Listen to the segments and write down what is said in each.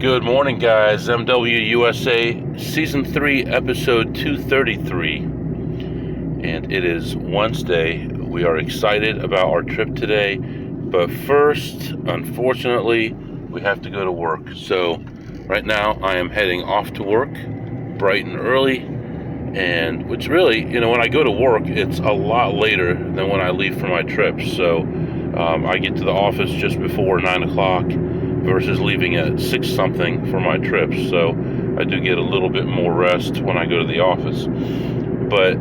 Good morning, guys. MWUSA Season 3, Episode 233. And it is Wednesday. We are excited about our trip today. But first, unfortunately, we have to go to work. So, right now, I am heading off to work bright and early. And which really, when I go to work, it's a lot later than when I leave for my trip. So, I get to the office just before 9 o'clock. Versus leaving at 6 something for my trip, so I do get a little bit more rest when I go to the office. But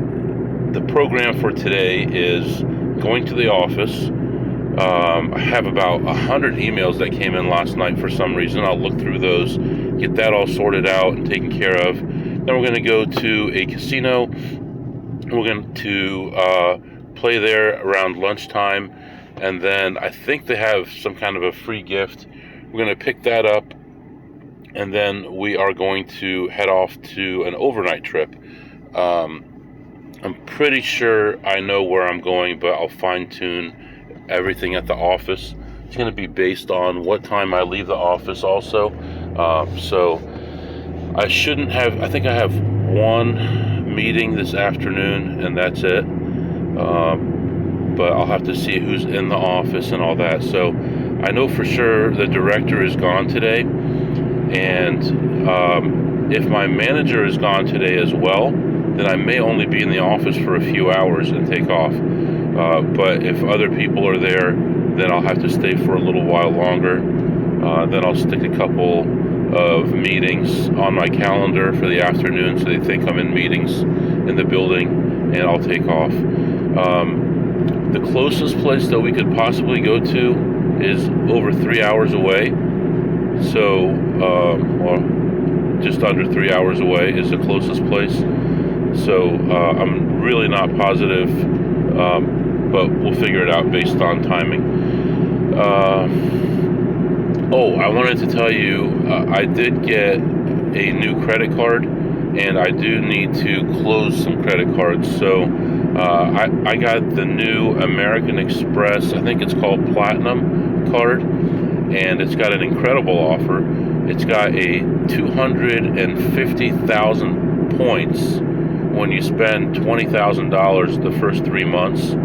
the program for today is going to the office. I have about 100 emails that came in last night for some reason. I'll look through those, get that all sorted out and taken care of. Then we're going to go to a casino. We're going to play there around lunchtime, and then I think they have some kind of a free gift. We're going to pick that up, and then we are going to head off to an overnight trip. I'm pretty sure I know where I'm going, but I'll fine-tune everything at the office. It's going to be based on what time I leave the office also. So I think I have one meeting this afternoon, and that's it. But I'll have to see who's in the office and all that. So I know for sure the director is gone today, and if my manager is gone today as well, then I may only be in the office for a few hours and take off. But if other people are there, then I'll have to stay for a little while longer. Then I'll stick a couple of meetings on my calendar for the afternoon so they think I'm in meetings in the building, and I'll take off. The closest place that we could possibly go to is over 3 hours away. So, or just under 3 hours away is the closest place. So, I'm really not positive, but we'll figure it out based on timing. I wanted to tell you, I did get a new credit card, and I do need to close some credit cards. So, I got the new American Express, I think it's called Platinum card, and it's got an incredible offer. It's got a 250,000 points when you spend $20,000 the first 3 months.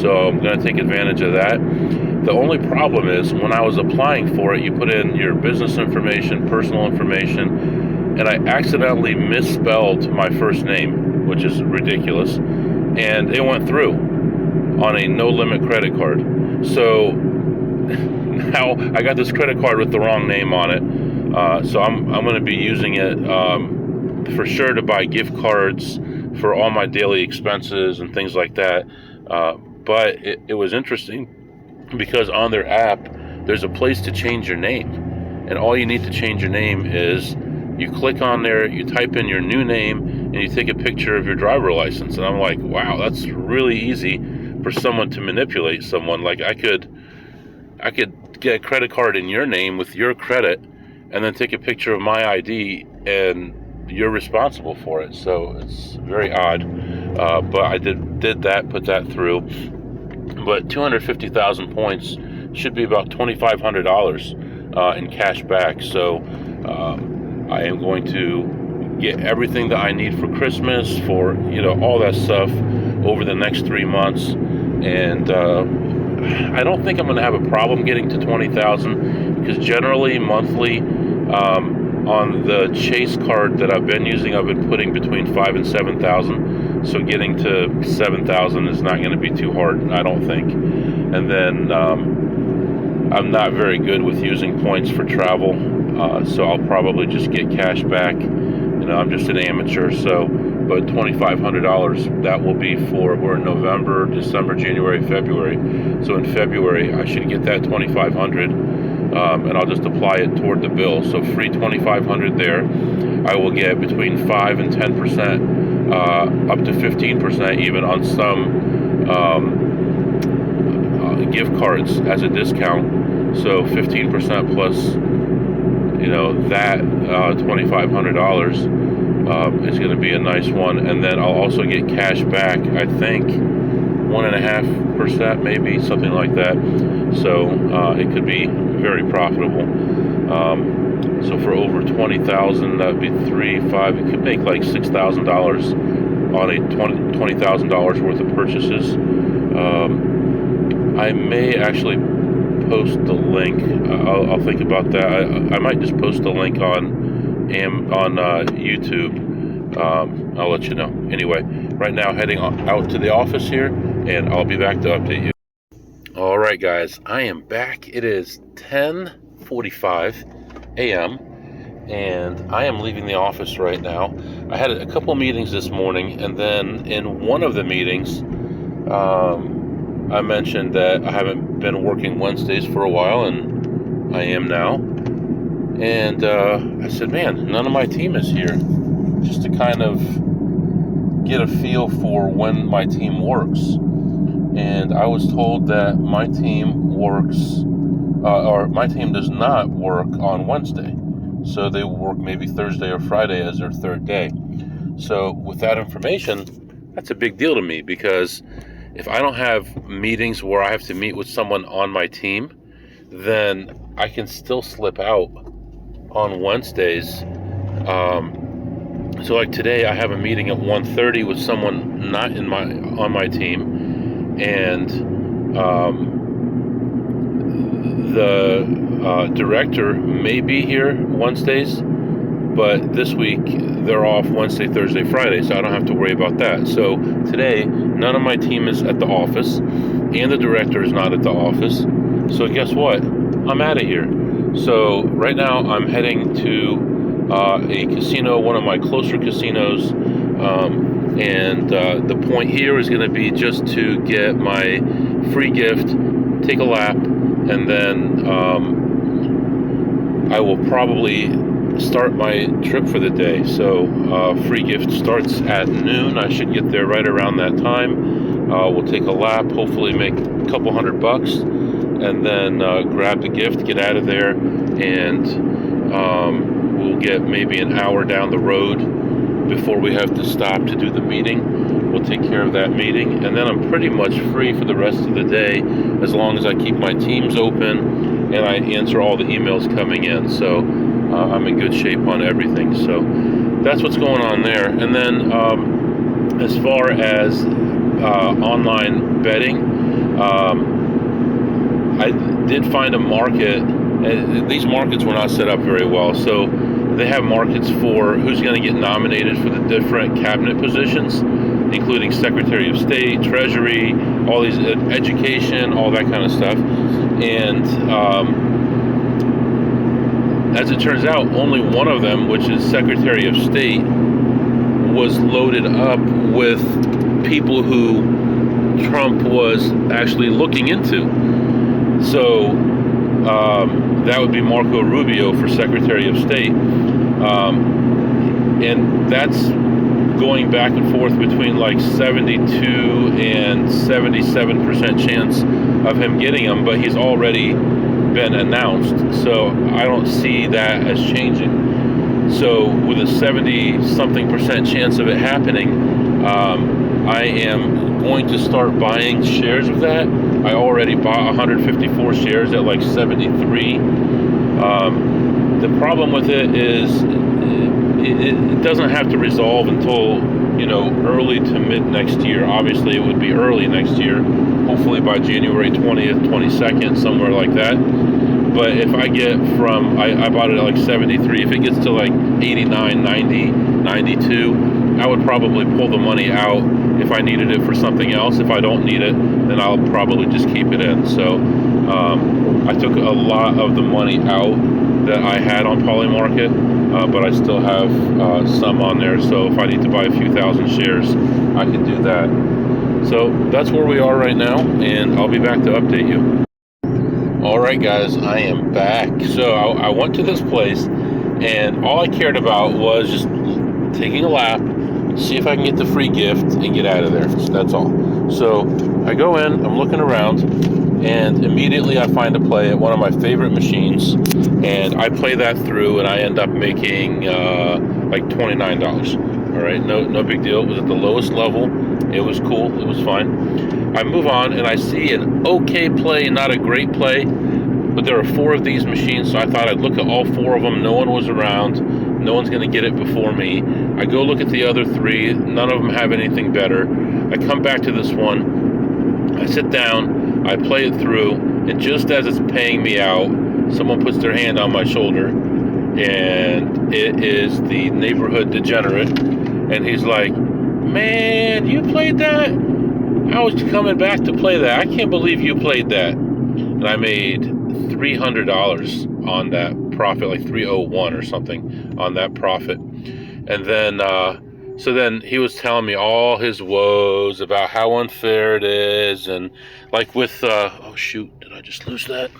So I'm going to take advantage of that. The only problem is when I was applying for it, you put in your business information, personal information, and I accidentally misspelled my first name, which is ridiculous, and it went through on a no-limit credit card. So now I got this credit card with the wrong name on it, so I'm going to be using it for sure to buy gift cards for all my daily expenses and things like that. But it was interesting because on their app there's a place to change your name, and all you need to change your name is you click on there, you type in your new name, and you take a picture of your driver license. And I'm like, wow, that's really easy for someone to manipulate someone. Like I could get a credit card in your name with your credit, and then take a picture of my ID, and you're responsible for it. So it's very odd, but I did that, put that through. But 250,000 points should be about $2,500 in cash back. So I am going to get everything that I need for Christmas, for all that stuff over the next 3 months, and I don't think I'm going to have a problem getting to 20,000, because generally monthly on the Chase card that I've been using, I've been putting between 5,000 and 7,000. So getting to 7,000 is not going to be too hard, I don't think. And then I'm not very good with using points for travel, so I'll probably just get cash back. I'm just an amateur, so. But $2,500, that will be we're in November, December, January, February. So in February, I should get that $2,500, and I'll just apply it toward the bill. So free $2,500 there. I will get between 5 and 10%, up to 15% even on some gift cards as a discount. So 15% plus, that $2,500. Is going to be a nice one, and then I'll also get cash back, I think 1.5%, maybe something like that. So it could be very profitable. So for over 20,000, that'd be 3, 5. You could make like $6,000 on a $20,000 worth of purchases. I may actually post the link. I'll think about that. I might just post the link on YouTube. I'll let you know. Anyway, right now heading out to the office here, and I'll be back to update you. All right, guys, I am back. It is 10:45 a.m. and I am leaving the office right now. I had a couple meetings this morning, and then in one of the meetings, I mentioned that I haven't been working Wednesdays for a while, and I am now. And I said, man, none of my team is here, just to kind of get a feel for when my team works. And I was told that my team works, or my team does not work on Wednesday. So they work maybe Thursday or Friday as their third day. So with that information, that's a big deal to me, because if I don't have meetings where I have to meet with someone on my team, then I can still slip out on Wednesdays. So like today, I have a meeting at 1:30 with someone not on my team, and the director may be here Wednesdays, but this week they're off Wednesday, Thursday, Friday, so I don't have to worry about that. So today, none of my team is at the office, and the director is not at the office. So guess what? I'm out of here. So right now I'm heading to a casino, one of my closer casinos, and the point here is going to be just to get my free gift, take a lap, and then I will probably start my trip for the day. So free gift starts at noon. I should get there right around that time. We'll take a lap, hopefully make a couple $100, and then grab the gift, get out of there, and we'll get maybe an hour down the road before we have to stop to do the meeting. We'll take care of that meeting, and then I'm pretty much free for the rest of the day, as long as I keep my teams open and I answer all the emails coming in. So I'm in good shape on everything. So that's what's going on there. And then as far as online betting, I did find a market. These markets were not set up very well. So they have markets for who's going to get nominated for the different cabinet positions, including Secretary of State, Treasury, all these education, all that kind of stuff. And as it turns out, only one of them, which is Secretary of State, was loaded up with people who Trump was actually looking into. So that would be Marco Rubio for Secretary of State. And that's going back and forth between like 72 and 77% chance of him getting them, but he's already been announced, so I don't see that as changing. So with a 70-something% chance of it happening, I am going to start buying shares of that. I already bought 154 shares at like 73. The problem with it is it doesn't have to resolve until, early to mid next year. Obviously, it would be early next year, hopefully by January 20th, 22nd, somewhere like that. But if I get from, I bought it at like 73, if it gets to like 89, 90, 92, I would probably pull the money out if I needed it for something else. If I don't need it, then I'll probably just keep it in. So I took a lot of the money out that I had on Polymarket, but I still have some on there. So if I need to buy a few thousand shares, I can do that. So that's where we are right now, and I'll be back to update you. All right, guys, I am back. So I went to this place, and all I cared about was just taking a lap, see if I can get the free gift, and get out of there. That's all. So I go in, I'm looking around, and immediately I find a play at one of my favorite machines, and I play that through, and I end up making like $29. All right, no big deal. It was at the lowest level. It was cool. It was fine. I move on, and I see an okay play, not a great play, but there are 4 of these machines, so I thought I'd look at all 4 of them. No one was around. No one's going to get it before me. I go look at the other 3. None of them have anything better. I come back to this one. I sit down. I play it through. And just as it's paying me out, someone puts their hand on my shoulder. And it is the neighborhood degenerate. And he's like, "Man, you played that? I was coming back to play that. I can't believe you played that." And I made $300 on that profit, like 301 or something on that profit. And then, so then he was telling me all his woes about how unfair it is. And like with, oh shoot, did I just lose that?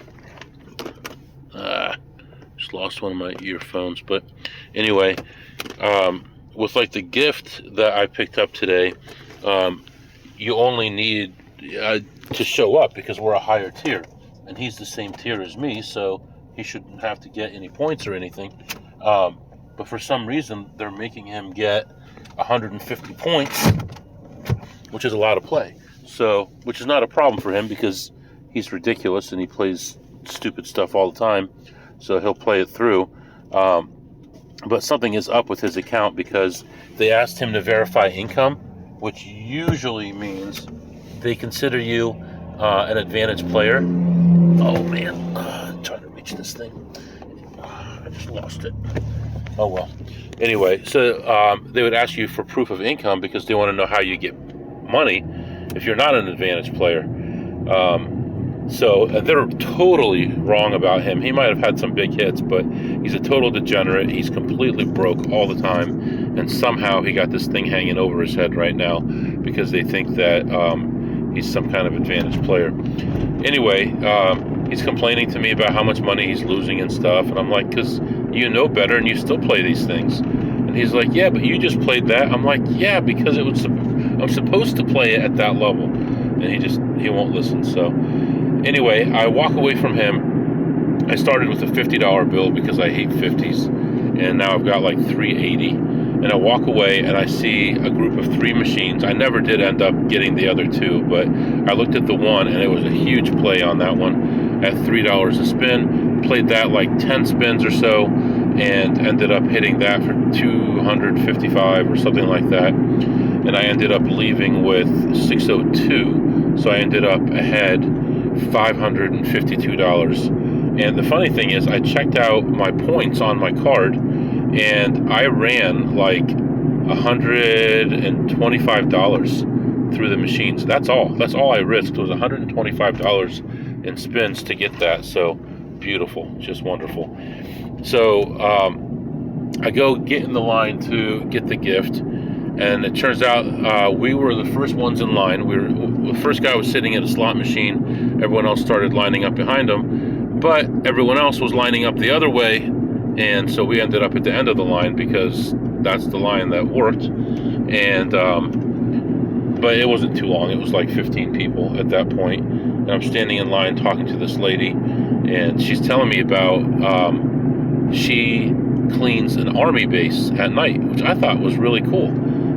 Just lost one of my earphones. But anyway, with like the gift that I picked up today, you only need to show up because we're a higher tier. And he's the same tier as me, so he shouldn't have to get any points or anything. But for some reason, they're making him get 150 points, which is a lot of play. So, which is not a problem for him because he's ridiculous and he plays stupid stuff all the time. So he'll play it through. But something is up with his account because they asked him to verify income, which usually means they consider you an advantage player. Oh man, I'm trying to reach this thing. I just lost it. Oh well. Anyway, so they would ask you for proof of income because they want to know how you get money if you're not an advantage player. So they're totally wrong about him. He might have had some big hits, but he's a total degenerate. He's completely broke all the time, and somehow he got this thing hanging over his head right now because they think that he's some kind of advantage player. Anyway, he's complaining to me about how much money he's losing and stuff, and I'm like, because you know better and you still play these things. And he's like, "Yeah, but you just played that." I'm like, "Yeah, because I'm supposed to play it at that level." And he won't listen. So anyway, I walk away from him. I started with a $50 bill because I hate 50s, and now I've got like 380. And I walk away and I see a group of 3 machines. I never did end up getting the other 2, but I looked at the one and it was a huge play on that one at $3 a spin. Played that like 10 spins or so and ended up hitting that for 255 or something like that. And I ended up leaving with 602. So I ended up ahead $552. And the funny thing is I checked out my points on my card and I ran like $125 through the machines. That's all I risked was $125 in spins to get that. So beautiful, just wonderful. So I go get in the line to get the gift, and it turns out we were the first ones in line. The first guy was sitting at a slot machine. Everyone else started lining up behind him, but everyone else was lining up the other way. And so we ended up at the end of the line because that's the line that worked. And but it wasn't too long. It was like 15 people at that point. And I'm standing in line talking to this lady, and she's telling me about she cleans an army base at night, which I thought was really cool.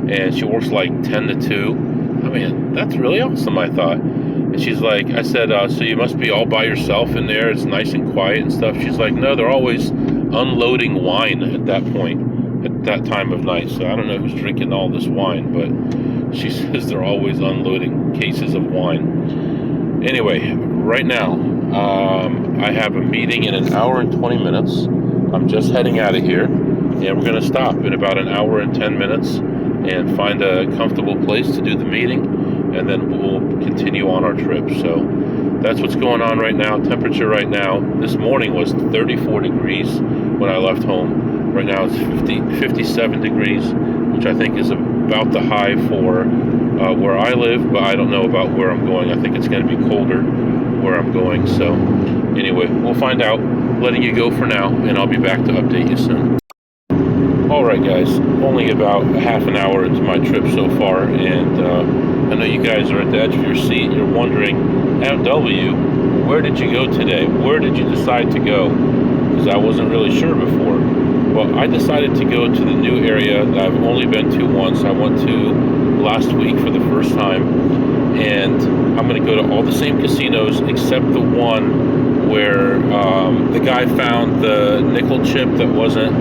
And she works like 10 to 2. I mean, that's really awesome, I thought. And she's like, I said, so you must be all by yourself in there. It's nice and quiet and stuff. She's like, no, they're always unloading wine at that point, at that time of night. So I don't know who's drinking all this wine, but she says they're always unloading cases of wine. Anyway, right now, I have a meeting in an hour and 20 minutes. I'm just heading out of here, and we're going to stop in about an hour and 10 minutes and find a comfortable place to do the meeting, and then we'll continue on our trip. So that's what's going on right now. Temperature right now, this morning was 34 degrees when I left home. Right now it's 57 degrees, which I think is about the high for where I live, but I don't know about where I'm going. I think it's going to be colder where I'm going. So anyway, we'll find out. Letting you go for now, and I'll be back to update you soon. Alright guys, only about half an hour into my trip so far, and I know you guys are at the edge of your seat. You're wondering, MW, where did you go today? Where did you decide to go? Because I wasn't really sure before. Well, I decided to go to the new area that I've only been to once. I went to last week for the first time, and I'm going to go to all the same casinos except the one where the guy found the nickel chip that wasn't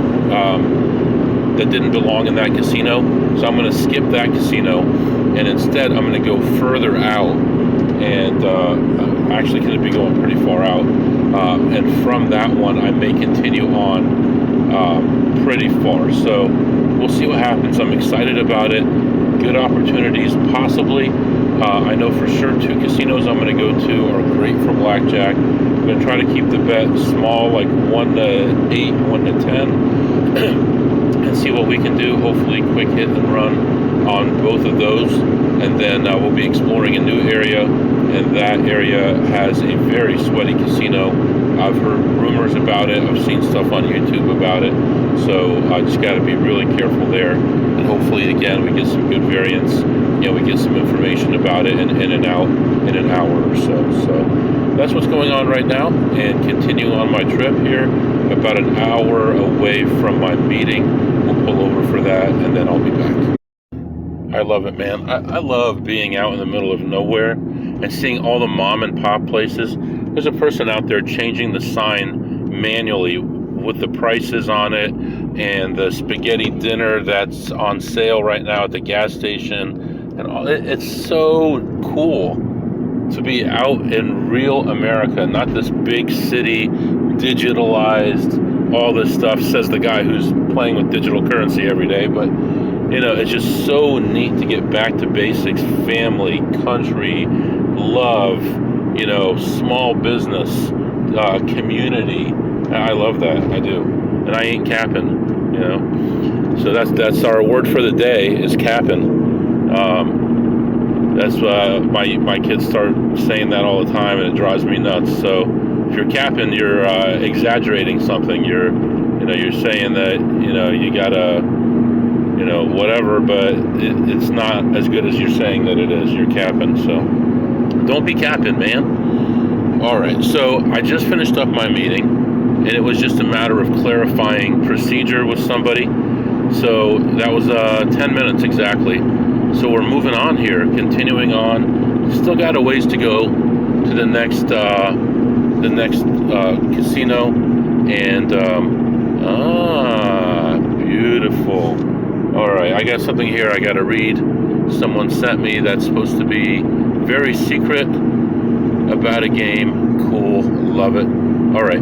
that didn't belong in that casino. So I'm going to skip that casino, and instead I'm going to go further out, and actually going to be going pretty far out. And from that one, I may continue on pretty far. So we'll see what happens. I'm excited about it. Good opportunities, possibly. I know for sure 2 casinos I'm going to go to are great for blackjack. I'm going to try to keep the bet small, like 1 to 8, 1 to 10, and see what we can do. Hopefully quick hit and run on both of those, and then we'll be exploring a new area, and that area has a very sweaty casino. I've heard rumors about it. I've seen stuff on YouTube about it, so I just got to be really careful there, and hopefully again we get some good variants. We get some information about it in and out in an hour or so. So that's what's going on right now, and continuing on my trip here. About an hour away from my meeting, we'll pull over for that, and then I'll be back. I love it, man. I love being out in the middle of nowhere and seeing all the mom and pop places. There's a person out there changing the sign manually with the prices on it, and the spaghetti dinner that's on sale right now at the gas station. And all, it's so cool to be out in real America, not this big city, digitalized, all this stuff, says the guy who's playing with digital currency every day. But, it's just so neat to get back to basics, family, country, love, small business, community. I love that, I do. And I ain't capping, So that's our word for the day, is capping. That's my kids start saying that all the time, and it drives me nuts. So if you're capping, you're exaggerating something. You're saying that you gotta whatever, but it's not as good as you're saying that it is. You're capping, so don't be capping, man. All right, so I just finished up my meeting, and it was just a matter of clarifying procedure with somebody. So that was 10 minutes exactly. So we're moving on here, continuing on. Still got a ways to go to the next casino, and beautiful. All right, I got something here I got to read. Someone sent me that's supposed to be very secret about a game. Cool, love it. All right.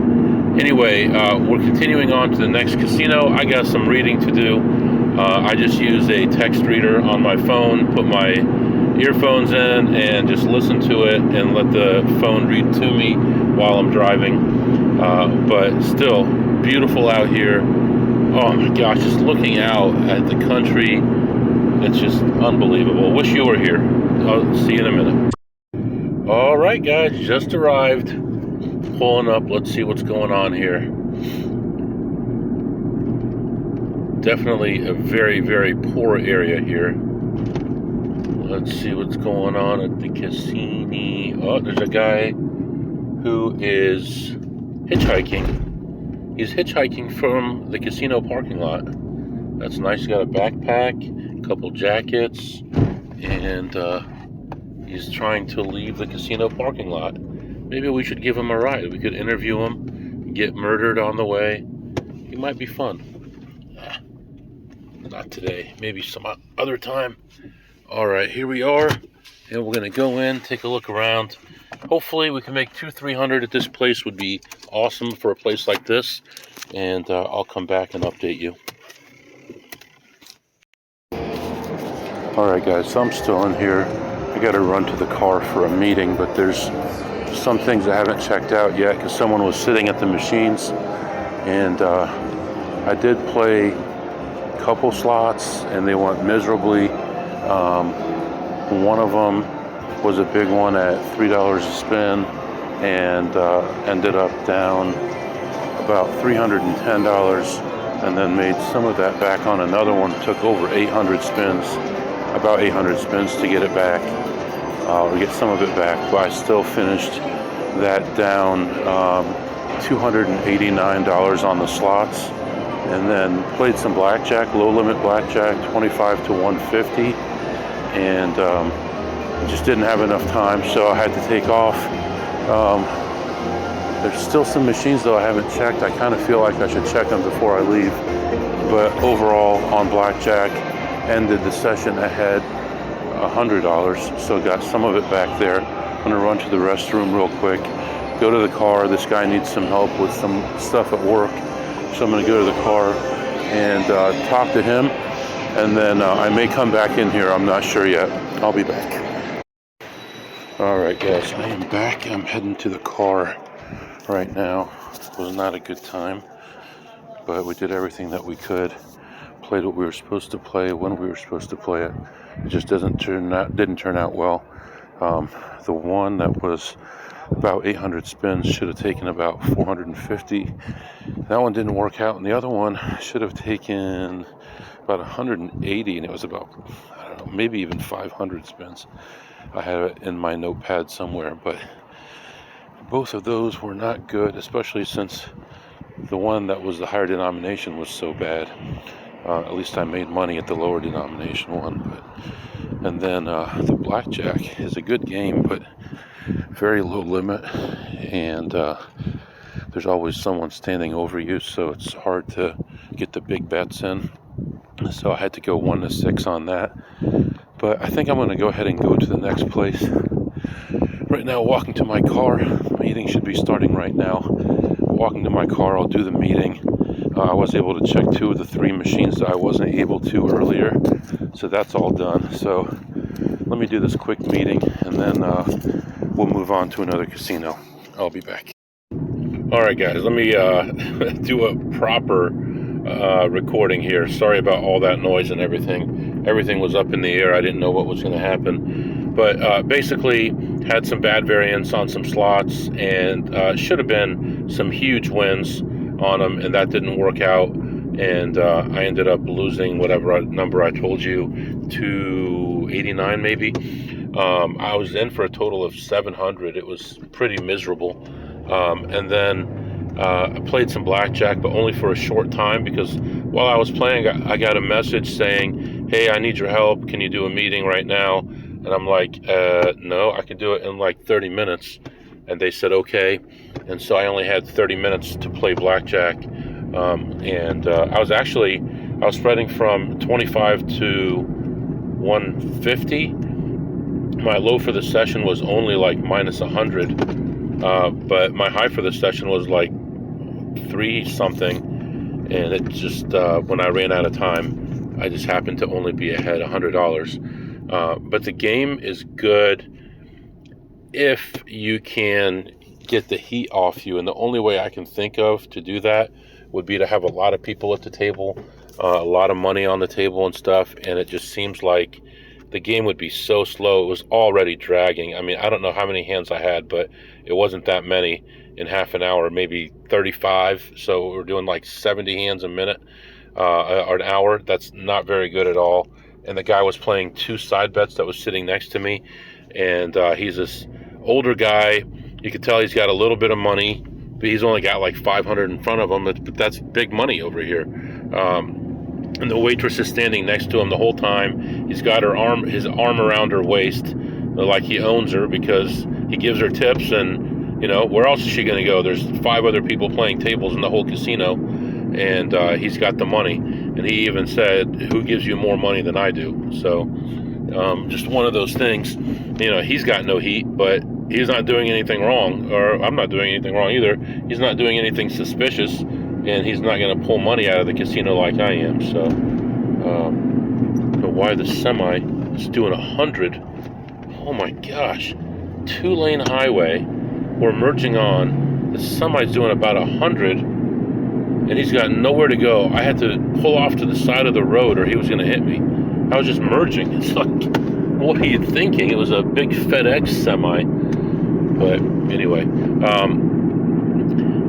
Anyway, we're continuing on to the next casino. I got some reading to do. I just use a text reader on my phone, put my earphones in, and just listen to it and let the phone read to me while I'm driving. But still, beautiful out here. Oh my gosh, just looking out at the country, it's just unbelievable. Wish you were here. I'll see you in a minute. All right, guys, just arrived. Pulling up, let's see what's going on here. Definitely a very, very poor area here. Let's see what's going on at the casino. Oh, there's a guy who is hitchhiking. He's hitchhiking from the casino parking lot. That's nice. He's got a backpack, a couple jackets, and he's trying to leave the casino parking lot. Maybe we should give him a ride. We could interview him, get murdered on the way. He might be fun. Not today. Maybe some other time. All right, here we are, and we're gonna go in, take a look around. Hopefully, we can make 200-300 at this place. Would be awesome for a place like this. And I'll come back and update you. All right, guys. So I'm still in here. I got to run to the car for a meeting, but there's some things I haven't checked out yet because someone was sitting at the machines, and I did play a couple slots and they went miserably. One of them was a big one at $3 a spin, and ended up down about $310, and then made some of that back on another one. Took over 800 spins, about 800 spins to get it back, or get some of it back, but I still finished that down $289 on the slots, and then played some blackjack, low limit blackjack, 25 to 150, and just didn't have enough time, so I had to take off. There's still some machines though I haven't checked. I kind of feel like I should check them before I leave. But overall on blackjack, ended the session ahead $100, so got some of it back there. I'm gonna run to the restroom real quick, go to the car. This guy needs some help with some stuff at work, so I'm gonna go to the car and talk to him, and then I may come back in here. I'm not sure yet. I'll be back. All right, guys, I am back. I'm heading to the car right now. It was not a good time, but we did everything that we could. Played what we were supposed to play when we were supposed to play it. It just didn't turn out well. The one that was about 800 spins should have taken about 450. That one didn't work out, and the other one should have taken about 180, and it was about, I don't know, maybe even 500 spins. I have it in my notepad somewhere, but both of those were not good, especially since the one that was the higher denomination was so bad. At least I made money at the lower denomination one. And then the blackjack is a good game, but very low limit, and there's always someone standing over you, so it's hard to get the big bets in. So I had to go 1-6 on that. But I think I'm going to go ahead and go to the next place. Right now, walking to my car. Meeting should be starting right now. Walking to my car, I'll do the meeting. I was able to check 2 of the 3 machines that I wasn't able to earlier, so that's all done. So let me do this quick meeting, and then we'll move on to another casino. I'll be back. All right, guys, let me do a proper recording here. Sorry about all that noise and everything. Everything was up in the air. I didn't know what was going to happen. But basically, had some bad variance on some slots, and should have been some huge wins on them, and that didn't work out. And I ended up losing whatever number I told you, 289 maybe. I was in for a total of 700. It was pretty miserable. And then I played some blackjack, but only for a short time, because while I was playing, I got a message saying, hey, I need your help. Can you do a meeting right now? And I'm like, no, I can do it in like 30 minutes. And they said, okay. And so I only had 30 minutes to play blackjack. And I was spreading from 25 to 150. My low for the session was only like minus 100. But my high for the session was like 3 something. And it just, when I ran out of time, I just happened to only be ahead $100. But the game is good if you can get the heat off you, and the only way I can think of to do that would be to have a lot of people at the table, a lot of money on the table and stuff, and it just seems like the game would be so slow. It was already dragging. I mean, I don't know how many hands I had, but it wasn't that many in half an hour, maybe 35, so we're doing like 70 hands a minute, or an hour. That's not very good at all. And the guy was playing 2 side bets that was sitting next to me, and he's this older guy. You could tell he's got a little bit of money, but he's only got like 500 in front of him. But that's big money over here. And the waitress is standing next to him the whole time. He's got his arm around her waist, like he owns her, because he gives her tips. And you know, where else is she going to go? There's 5 other people playing tables in the whole casino, and he's got the money. And he even said, "Who gives you more money than I do?" So just one of those things. You know, he's got no heat, but he's not doing anything wrong, or I'm not doing anything wrong either. He's not doing anything suspicious, and he's not going to pull money out of the casino like I am. So, but why the semi is doing 100? Oh my gosh, 2-lane highway. We're merging on. The semi's doing about 100, and he's got nowhere to go. I had to pull off to the side of the road, or he was going to hit me. I was just merging. It's like, what are you thinking? It was a big FedEx semi. But anyway,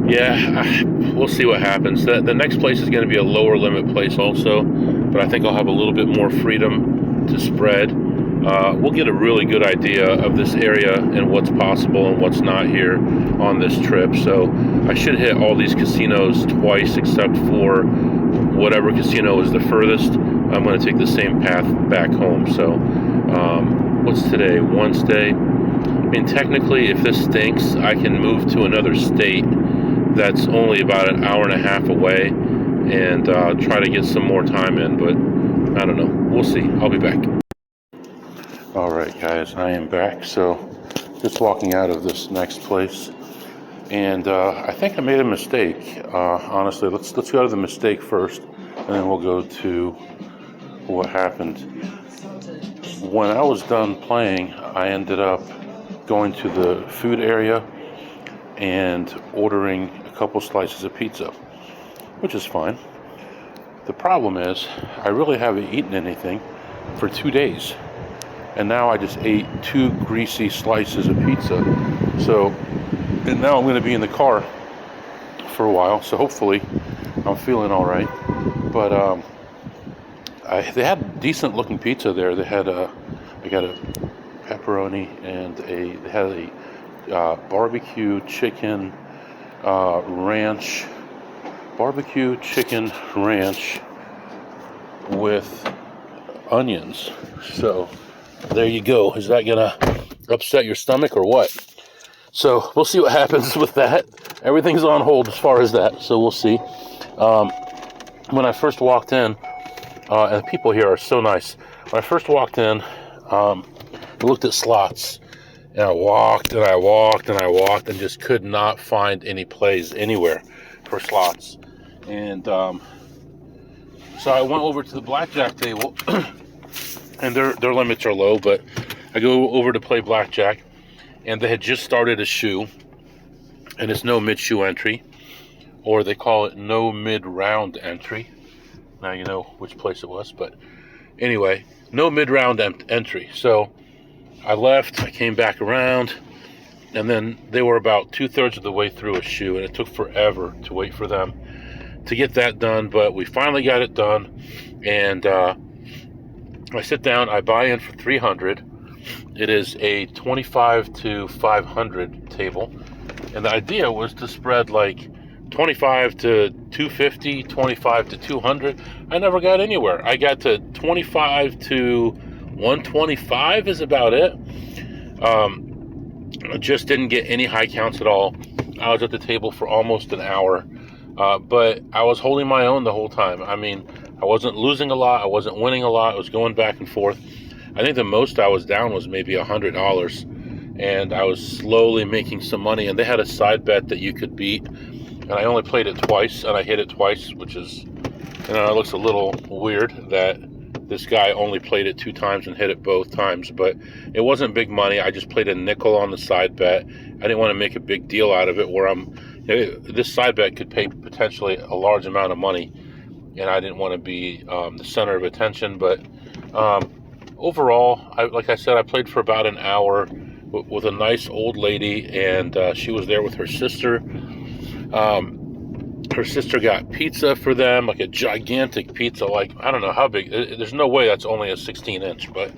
yeah, we'll see what happens. The next place is going to be a lower limit place also, but I think I'll have a little bit more freedom to spread. We'll get a really good idea of this area and what's possible and what's not here on this trip. So I should hit all these casinos twice, except for whatever casino is the furthest. I'm going to take the same path back home. So what's today? Wednesday. mean, technically, if this stinks, I can move to another state that's only about an hour and a half away and try to get some more time in, but I don't know. We'll see. I'll be back. All right, guys, I am back. So just walking out of this next place, and I think I made a mistake. Honestly, let's go to the mistake first, and then we'll go to what happened. When I was done playing, I ended up going to the food area and ordering a couple slices of pizza, which is fine. The problem is, I really haven't eaten anything for 2 days. And now I just ate 2 greasy slices of pizza. And now I'm going to be in the car for a while, so hopefully I'm feeling all right. But they had decent looking pizza there. They had I got a pepperoni and they had a barbecue chicken ranch with onions. So there you go. Is that gonna upset your stomach or what? So we'll see what happens with that. Everything's on hold as far as that, so we'll see. When I first walked in, and the people here are so nice. When I first walked in, I looked at slots, and I walked and just could not find any plays anywhere for slots. And so I went over to the blackjack table, and their limits are low, but I go over to play blackjack, and they had just started a shoe, and it's no mid-shoe entry, or they call it no mid-round entry. Now you know which place it was, but anyway, no mid-round entry. So I left, I came back around, and then they were about 2/3 of the way through a shoe, and it took forever to wait for them to get that done, but we finally got it done, and I sit down, I buy in for $300. It is a 25 to 500 table, and the idea was to spread like 25 to 250, 25 to 200. I never got anywhere. I got to 25 to 125 is about it. I just didn't get any high counts at all. I was at the table for almost an hour, but I was holding my own the whole time. I mean, I wasn't losing a lot. I wasn't winning a lot. I was going back and forth. I think the most I was down was maybe $100, and I was slowly making some money. And they had a side bet that you could beat, and I only played it twice, and I hit it twice, which is, it looks a little weird that this guy only played it 2 times and hit it both times, but it wasn't big money. I just played a nickel on the side bet. I didn't want to make a big deal out of it, where this side bet could pay potentially a large amount of money, and I didn't want to be the center of attention. But overall, like I said, I played for about an hour with a nice old lady, and she was there with her sister. Her sister got pizza for them, like a gigantic pizza, like, I don't know how big, there's no way that's only a 16-inch, but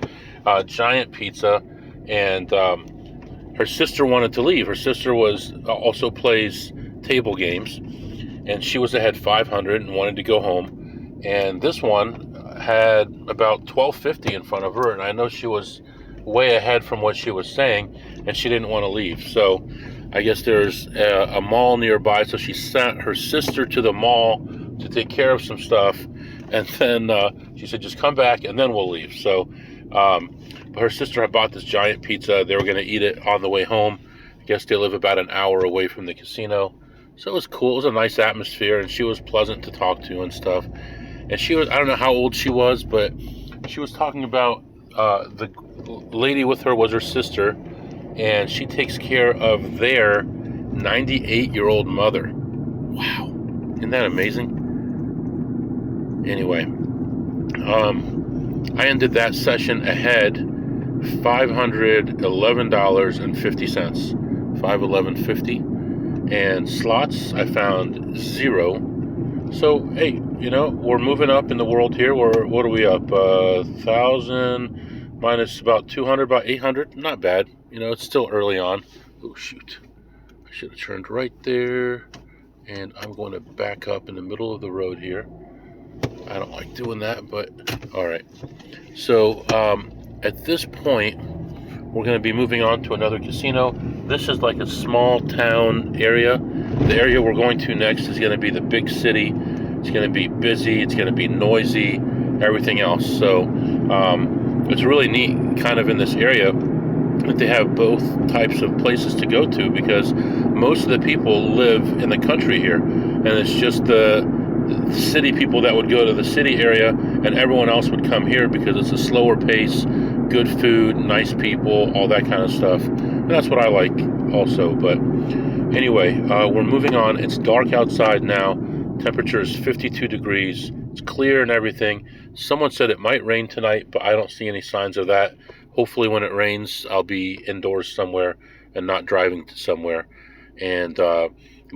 giant pizza. And her sister wanted to leave. Her sister also plays table games, and she was ahead 500 and wanted to go home. And this one had about 1250 in front of her, and I know she was way ahead from what she was saying, and she didn't want to leave. So I guess there's a mall nearby, so she sent her sister to the mall to take care of some stuff, and then she said, just come back and then we'll leave. So but her sister had bought this giant pizza. They were going to eat it on the way home. I guess they live about an hour away from the casino, so it was cool. It was a nice atmosphere, and she was pleasant to talk to and stuff. And she was, I don't know how old she was, but she was talking about the lady with her was her sister, and she takes care of their 98-year-old mother. Wow. Isn't that amazing? Anyway, I ended that session ahead $511.50. $511.50. And slots, I found 0. So, hey, we're moving up in the world here. What are we up? 1,000 minus about 200, about 800. Not bad. It's still early on. Oh, shoot. I should have turned right there. And I'm going to back up in the middle of the road here. I don't like doing that, but all right. So, at this point, we're going to be moving on to another casino. This is like a small town area. The area we're going to next is going to be the big city. It's going to be busy, it's going to be noisy, everything else. So it's really neat kind of in this area that they have both types of places to go to, because most of the people live in the country here, and it's just the city people that would go to the city area, and everyone else would come here because it's a slower pace, good food, nice people, all that kind of stuff. And that's what I like also. But anyway, we're moving on. It's dark outside now. Temperature is 52 degrees. It's clear and everything. Someone said it might rain tonight, but I don't see any signs of that. Hopefully when it rains, I'll be indoors somewhere and not driving to somewhere. And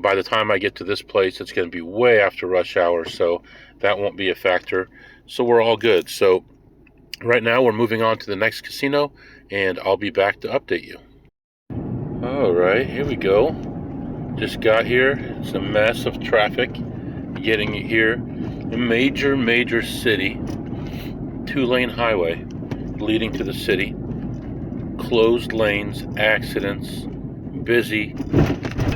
by the time I get to this place, it's going to be way after rush hour, so that won't be a factor. So we're all good. So right now we're moving on to the next casino, and I'll be back to update you. All right, here we go. Just got here. It's a mess of traffic getting here. A major city. 2-lane highway leading to the city. Closed lanes, accidents, busy,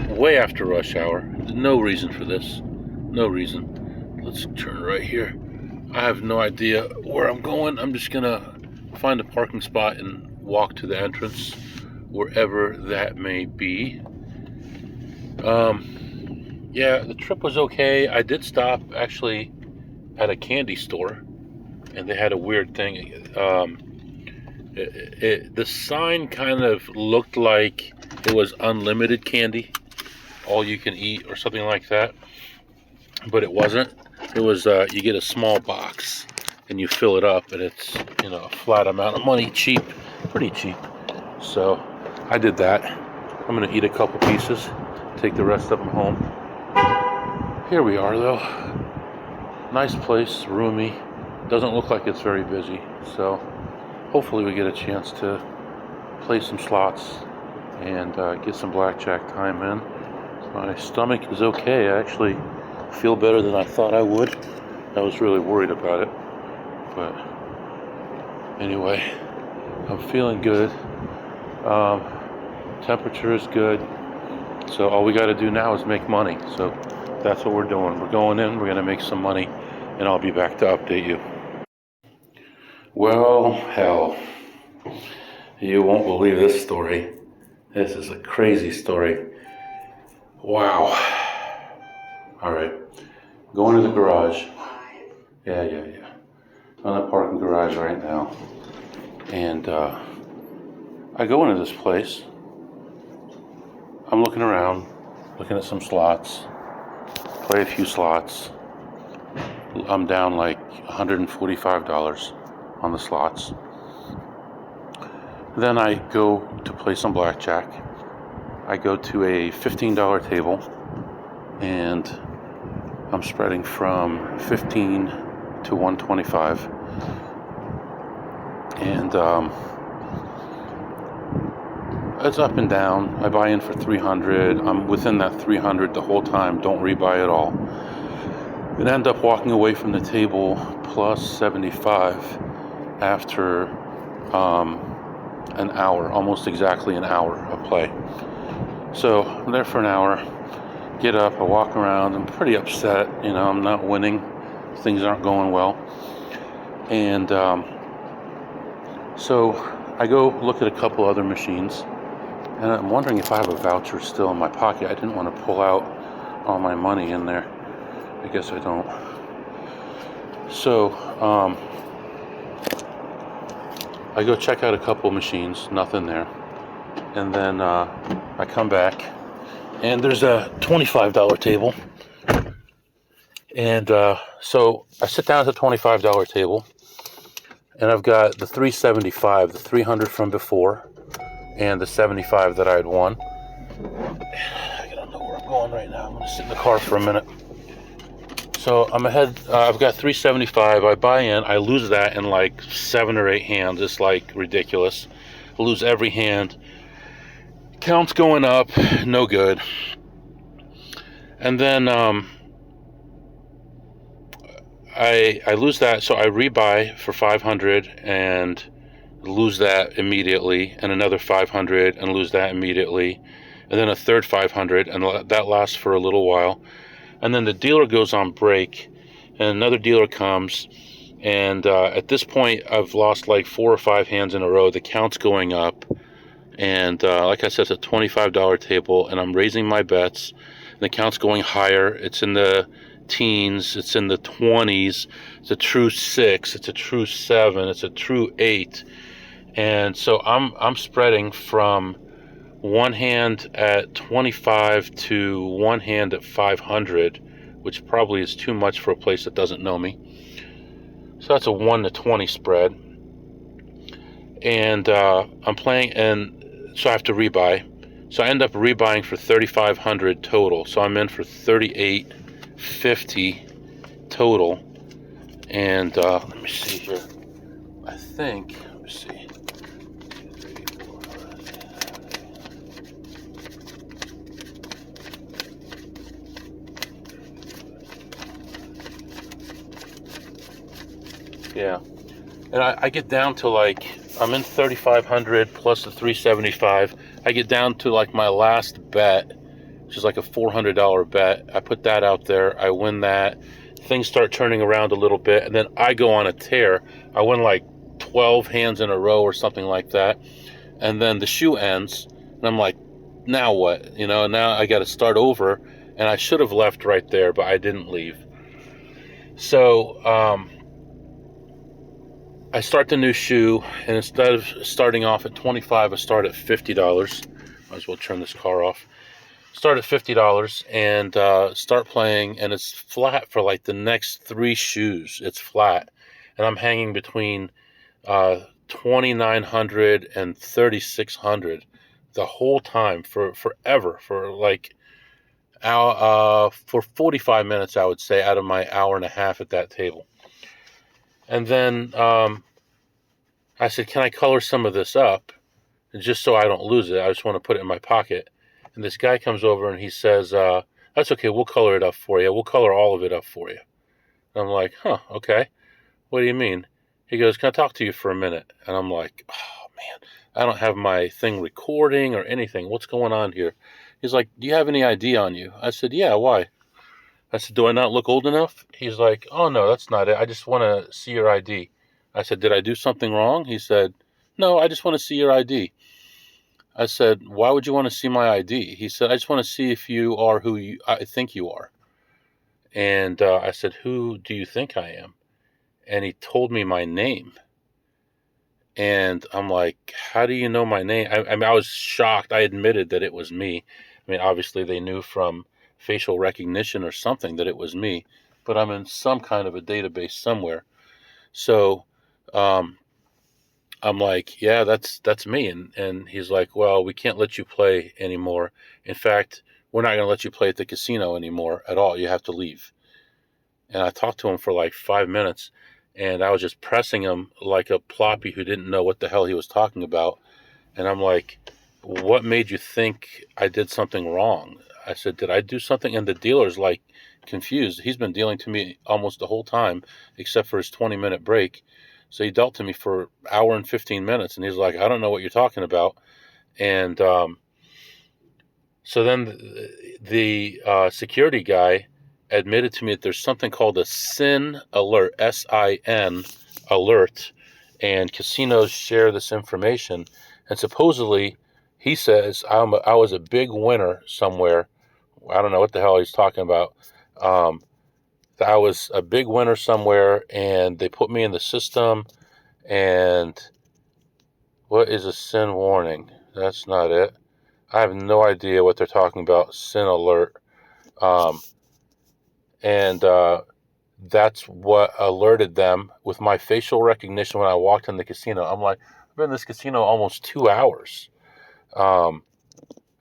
way after rush hour. No reason for this. No reason. Let's turn right here. I have no idea where I'm going. I'm just gonna find a parking spot and walk to the entrance, wherever that may be. Yeah, the trip was okay. I did stop actually at a candy store, and they had a weird thing. The sign kind of looked like it was unlimited candy, all you can eat or something like that, but it wasn't. It was you get a small box and you fill it up, and it's, you know, a flat amount of money, cheap, pretty cheap. So I did that. I'm gonna eat a couple pieces, take the rest of them home. Here we are though. Nice place, roomy. Doesn't look like it's very busy, so hopefully we get a chance to play some slots and get some blackjack time in. My stomach is okay. I actually feel better than I thought I would. I was really worried about it, but anyway, I'm feeling good. Temperature is good, so all we got to do now is make money. So that's what we're doing. We're going in, we're going to make some money, and I'll be back to update you. Well, hell, you won't believe this story. This is a crazy story. Wow. All right, going to the garage. Yeah. I'm in the parking garage right now, and I go into this place. I'm looking around, looking at some slots, play a few slots. I'm down like $145 on the slots. Then I go to play some blackjack. I go to a $15 table, and I'm spreading from 15 to 125. And it's up and down. I buy in for 300. I'm within that 300 the whole time. Don't rebuy at all. And end up walking away from the table plus 75 after an hour, almost exactly an hour of play. So I'm there for an hour. Get up, I walk around. I'm pretty upset. You know, I'm not winning. Things aren't going well. And so I go look at a couple other machines, and I'm wondering if I have a voucher still in my pocket. I didn't want to pull out all my money in there. I guess I don't. So I go check out a couple machines, nothing there. And then I come back, and there's a $25 table. And so I sit down at the $25 table, and I've got the 375, the 300 from before, and the 75 that I had won. I don't know where I'm going right now. I'm going to sit in the car for a minute. So I'm ahead. I've got 375. I buy in. I lose that in like 7 or 8 hands. It's like ridiculous. I lose every hand. Count's going up. No good. And then I lose that, so I rebuy for 500, and lose that immediately, and another 500 and lose that immediately, and then a third 500, and that lasts for a little while. And then the dealer goes on break, and another dealer comes, and at this point I've lost like 4 or 5 hands in a row. The count's going up, and like I said, it's a $25 table, and I'm raising my bets, and the count's going higher. It's in the teens, it's in the 20s. It's a true 6, it's a true 7, it's a true 8. And so I'm spreading from one hand at 25 to one hand at 500, which probably is too much for a place that doesn't know me. So that's a 1 to 20 spread. And I'm playing, and so I have to rebuy. So I end up rebuying for 3,500 total. So I'm in for 3,850 total. And let me see here. I think, let me see. Yeah, and I get down to like, I'm in 3,500 plus the 375. I get down to like my last bet, which is like a $400 bet. I put that out there. I win that. Things start turning around a little bit, and then I go on a tear. I win like 12 hands in a row or something like that. And then the shoe ends, and I'm like, now what? Now I got to start over, and I should have left right there, but I didn't leave. So, I start the new shoe, and instead of starting off at $25, I start at $50. Might as well turn this car off. Start at $50 and start playing, and it's flat for like the next 3 shoes. It's flat, and I'm hanging between 2,900 and 3,600 the whole time for forever, for like for 45 minutes, I would say, out of my hour and a half at that table. And then I said, can I color some of this up? And just so I don't lose it, I just want to put it in my pocket. And this guy comes over and he says, that's okay, we'll color it up for you. We'll color all of it up for you. And I'm like, okay. What do you mean? He goes, can I talk to you for a minute? And I'm like, oh, man, I don't have my thing recording or anything. What's going on here? He's like, do you have any ID on you? I said, yeah, why? I said, do I not look old enough? He's like, oh, no, that's not it. I just want to see your ID. I said, did I do something wrong? He said, no, I just want to see your ID. I said, why would you want to see my ID? He said, I just want to see if you are who I think you are. And I said, who do you think I am? And he told me my name. And I'm like, how do you know my name? I mean, I was shocked. I admitted that it was me. I mean, obviously they knew from facial recognition or something that it was me, but I'm in some kind of a database somewhere. So I'm like, yeah, that's me. And he's like, well, we can't let you play anymore. In fact, we're not going to let you play at the casino anymore at all. You have to leave. And I talked to him for like 5 minutes, and I was just pressing him like a ploppy who didn't know what the hell he was talking about. And I'm like, what made you think I did something wrong? I said, did I do something? And the dealer's like confused. He's been dealing to me almost the whole time, except for his 20-minute break. So he dealt to me for an hour and 15 minutes, and he's like, I don't know what you're talking about. And so then the security guy admitted to me that there's something called a SIN alert, SIN alert, and casinos share this information. And supposedly, he says, I was a big winner somewhere. I don't know what the hell he's talking about. I was a big winner somewhere, and they put me in the system. And what is a SIN warning? That's not it. I have no idea what they're talking about. SIN alert. And that's what alerted them with my facial recognition when I walked in the casino. I'm like, I've been in this casino almost 2 hours. I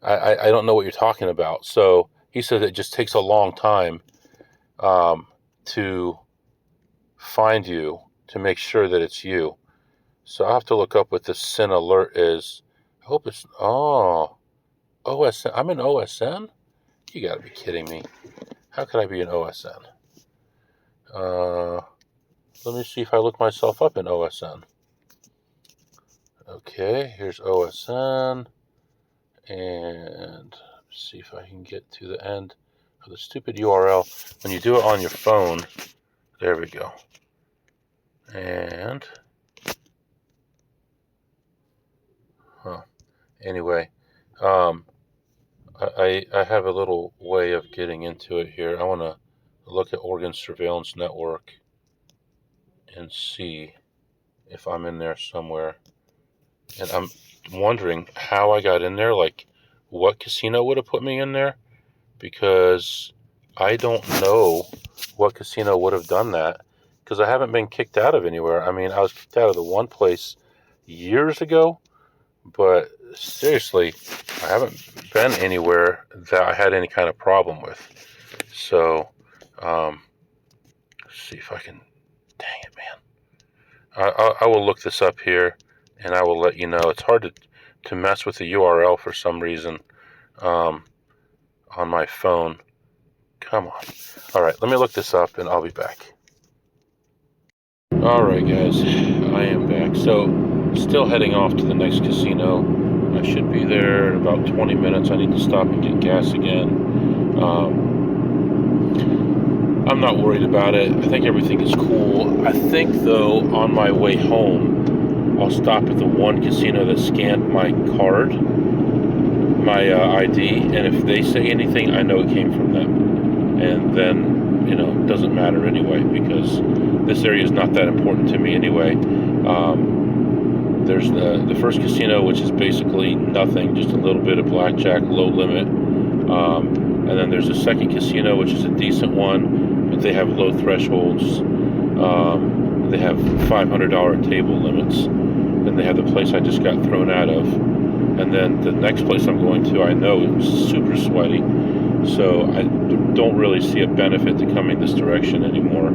don't know what you're talking about. So he said it just takes a long time to find you, to make sure that it's you. So I'll have to look up what the SIN alert is. I hope it's, OSN. I'm in OSN? You gotta be kidding me. How could I be in OSN? Let me see if I look myself up in OSN. Okay, here's OSN, and see if I can get to the end of the stupid URL. When you do it on your phone, there we go. And anyway, I have a little way of getting into it here. I want to look at Oregon Surveillance Network and see if I'm in there somewhere. And I'm wondering how I got in there, like what casino would have put me in there, because I don't know what casino would have done that, because I haven't been kicked out of anywhere. I mean, I was kicked out of the one place years ago, but seriously, I haven't been anywhere that I had any kind of problem with. So, let's see if I can, dang it, man. I will look this up here, and I will let you know. It's hard to mess with the URL for some reason on my phone. Come on. All right, let me look this up, and I'll be back. All right, guys, I am back. So, still heading off to the next casino. I should be there in about 20 minutes. I need to stop and get gas again. I'm not worried about it. I think everything is cool. I think, though, on my way home, I'll stop at the one casino that scanned my card, my ID, and if they say anything, I know it came from them. And then, it doesn't matter anyway, because this area is not that important to me anyway. There's the first casino, which is basically nothing, just a little bit of blackjack, low limit. And then there's a second casino, which is a decent one, but they have low thresholds. They have $500 table limits. Then they have the place I just got thrown out of. And then the next place I'm going to, I know is super sweaty. So I don't really see a benefit to coming this direction anymore,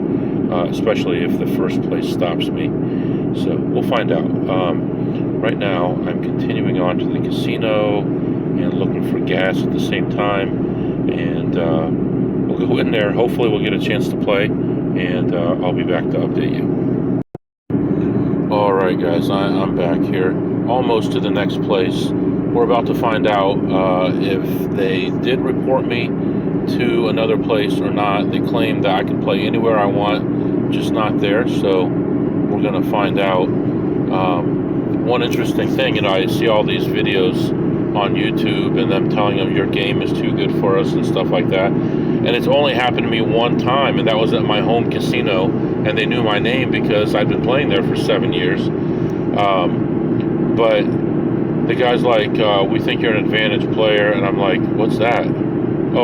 especially if the first place stops me. So we'll find out. Right now, I'm continuing on to the casino and looking for gas at the same time. And we'll go in there. Hopefully we'll get a chance to play. And I'll be back to update you. All right, guys, I'm back here. Almost to the next place. We're about to find out if they did report me to another place or not. They claim that I can play anywhere I want, just not there. So we're going to find out. One interesting thing, I see all these videos on YouTube and them telling them your game is too good for us and stuff like that. And it's only happened to me one time, and that was at my home casino, and they knew my name because I'd been playing there for 7 years. But the guy's like, we think you're an advantage player, and I'm like, what's that? And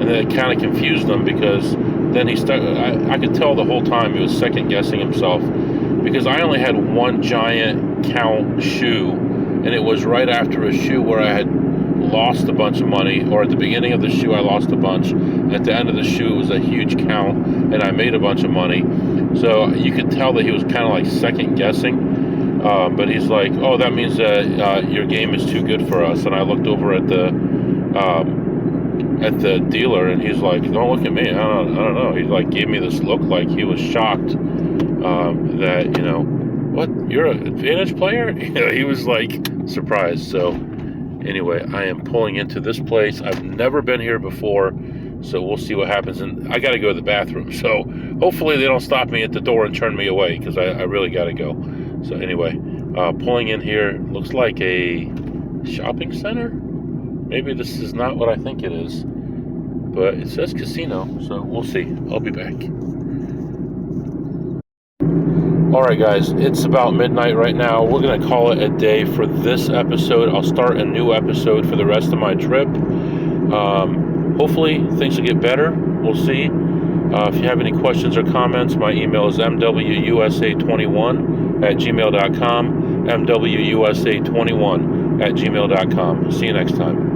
then it kind of confused them, because then I could tell the whole time he was second guessing himself, because I only had one giant count shoe, and it was right after a shoe where I had lost a bunch of money, or at the beginning of the shoe I lost a bunch, and at the end of the shoe it was a huge count, and I made a bunch of money. So you could tell that he was kind of like second guessing, but he's like, oh, that means that your game is too good for us. And I looked over at the dealer, and he's like, don't look at me, I don't know. He like gave me this look like he was shocked that, what, you're an advantage player? He was like surprised. So anyway, I am pulling into this place. I've never been here before, so we'll see what happens. And I got to go to the bathroom, so hopefully they don't stop me at the door and turn me away, because I really got to go. So anyway, pulling in here, looks like a shopping center. Maybe this is not what I think it is, but it says casino, so we'll see. I'll be back. Alright guys, it's about midnight right now. We're going to call it a day for this episode. I'll start a new episode for the rest of my trip. Hopefully things will get better. We'll see. If you have any questions or comments, my email is mwusa21@gmail.com, mwusa21@gmail.com. See you next time.